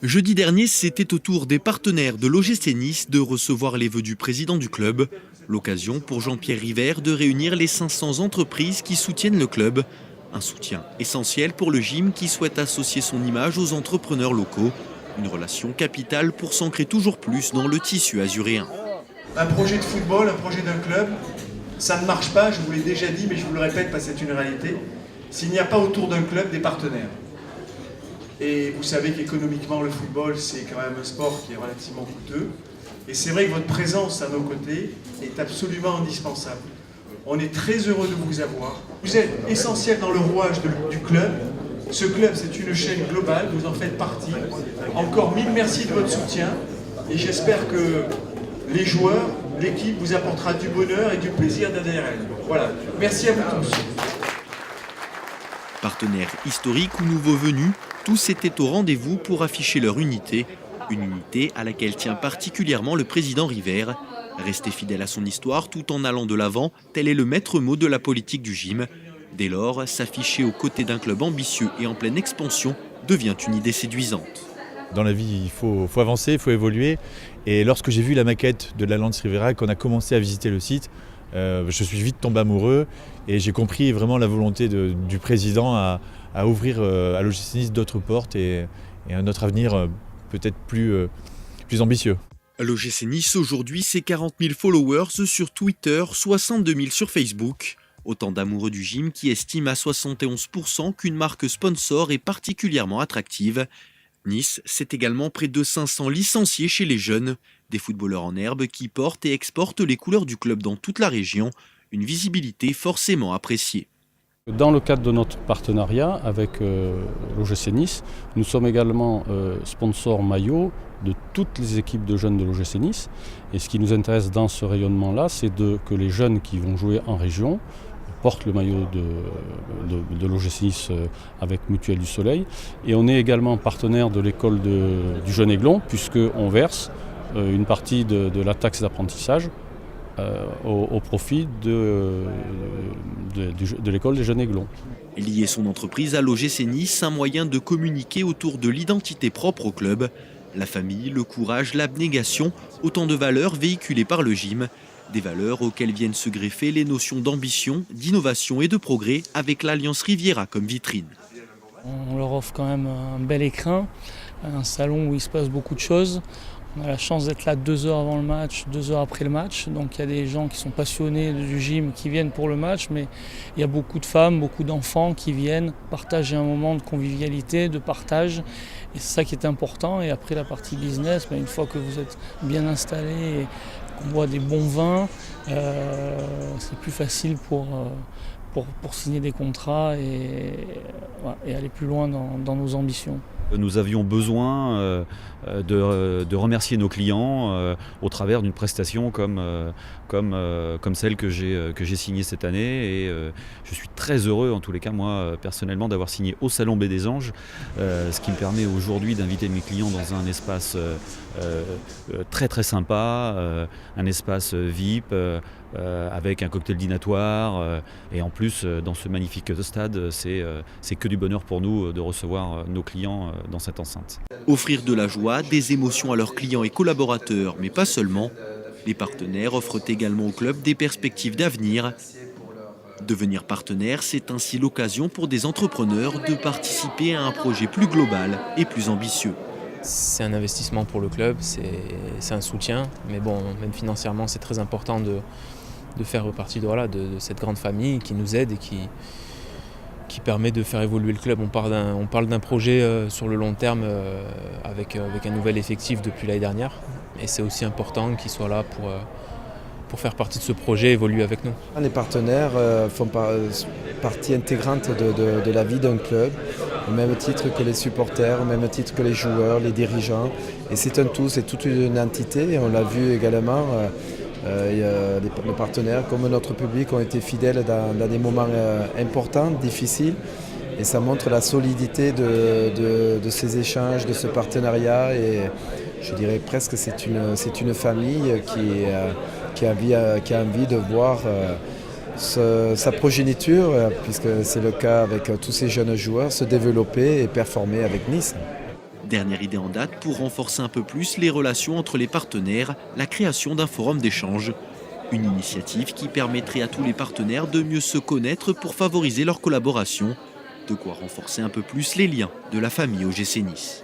Jeudi dernier, c'était au tour des partenaires de l'OGC Nice de recevoir les vœux du président du club. L'occasion pour Jean-Pierre River de réunir les 500 entreprises qui soutiennent le club. Un soutien essentiel pour le gym qui souhaite associer son image aux entrepreneurs locaux. Une relation capitale pour s'ancrer toujours plus dans le tissu azuréen. Un projet de football, un projet d'un club, ça ne marche pas, je vous l'ai déjà dit, mais je vous le répète parce que c'est une réalité, s'il n'y a pas autour d'un club des partenaires. Et vous savez qu'économiquement, le football, c'est quand même un sport qui est relativement coûteux. Et c'est vrai que votre présence à nos côtés est absolument indispensable. On est très heureux de vous avoir. Vous êtes essentiel dans le rouage du club. Ce club, c'est une chaîne globale, vous en faites partie. Encore mille merci de votre soutien. Et j'espère que les joueurs, l'équipe vous apportera du bonheur et du plaisir derrière elle. Voilà. Merci à vous tous. Partenaires historiques ou nouveaux venus, tous étaient au rendez-vous pour afficher leur unité. Une unité à laquelle tient particulièrement le président River. Rester fidèle à son histoire tout en allant de l'avant, tel est le maître mot de la politique du gym. Dès lors, s'afficher aux côtés d'un club ambitieux et en pleine expansion devient une idée séduisante. Dans la vie, il faut avancer, il faut évoluer. Et lorsque j'ai vu la maquette de la Lance Rivera, qu'on a commencé à visiter le site, je suis vite tombé amoureux et j'ai compris vraiment la volonté du président à ouvrir à l'OGC Nice d'autres portes et un autre avenir peut-être plus ambitieux. L'OGC Nice aujourd'hui, c'est 40 000 followers sur Twitter, 62 000 sur Facebook. Autant d'amoureux du gym qui estiment à 71% qu'une marque sponsor est particulièrement attractive. Nice, c'est également près de 500 licenciés chez les jeunes. Des footballeurs en herbe qui portent et exportent les couleurs du club dans toute la région. Une visibilité forcément appréciée. Dans le cadre de notre partenariat avec l'OGC Nice, nous sommes également sponsors maillot de toutes les équipes de jeunes de l'OGC Nice. Et ce qui nous intéresse dans ce rayonnement-là, c'est que les jeunes qui vont jouer en région portent le maillot de l'OGC Nice avec Mutuelle du Soleil. Et on est également partenaire de l'école du Jeune Aiglon, puisqu'on verse une partie de la taxe d'apprentissage au profit de l'école des Jeunes Aiglons. Lier son entreprise à l'OGC Nice, un moyen de communiquer autour de l'identité propre au club. La famille, le courage, l'abnégation, autant de valeurs véhiculées par le gym. Des valeurs auxquelles viennent se greffer les notions d'ambition, d'innovation et de progrès avec l'Alliance Riviera comme vitrine. On leur offre quand même un bel écrin, un salon où il se passe beaucoup de choses. On a la chance d'être là 2 heures avant le match, 2 heures après le match. Donc il y a des gens qui sont passionnés du gym qui viennent pour le match, mais il y a beaucoup de femmes, beaucoup d'enfants qui viennent partager un moment de convivialité, de partage. Et c'est ça qui est important. Et après la partie business, une fois que vous êtes bien installé et qu'on boit des bons vins, c'est plus facile pour signer des contrats et aller plus loin dans nos ambitions. Nous avions besoin de remercier nos clients au travers d'une prestation comme celle que j'ai signée cette année. Et je suis très heureux, en tous les cas, moi, personnellement, d'avoir signé au Salon Baie des Anges, ce qui me permet aujourd'hui d'inviter mes clients dans un espace très très sympa, un espace VIP, avec un cocktail dînatoire. Et en plus, dans ce magnifique stade, c'est que du bonheur pour nous de recevoir nos clients dans cette enceinte. Offrir de la joie, des émotions à leurs clients et collaborateurs, mais pas seulement. Les partenaires offrent également au club des perspectives d'avenir. Devenir partenaire, c'est ainsi l'occasion pour des entrepreneurs de participer à un projet plus global et plus ambitieux. C'est un investissement pour le club, c'est un soutien, mais bon, même financièrement, c'est très important de faire partie de cette grande famille qui nous aide et qui permet de faire évoluer le club. On parle d'un projet sur le long terme avec un nouvel effectif depuis l'année dernière. Et c'est aussi important qu'ils soient là pour faire partie de ce projet, évoluer avec nous. Les partenaires font partie intégrante de la vie d'un club, au même titre que les supporters, au même titre que les joueurs, les dirigeants. Et c'est un tout, c'est toute une entité. Et on l'a vu également. Les partenaires comme notre public ont été fidèles dans des moments importants, difficiles, et ça montre la solidité de ces échanges, de ce partenariat, et je dirais presque que c'est une famille qui a envie de voir sa progéniture, puisque c'est le cas avec tous ces jeunes joueurs, se développer et performer avec Nice. Dernière idée en date pour renforcer un peu plus les relations entre les partenaires, la création d'un forum d'échange. Une initiative qui permettrait à tous les partenaires de mieux se connaître pour favoriser leur collaboration. De quoi renforcer un peu plus les liens de la famille OGC Nice.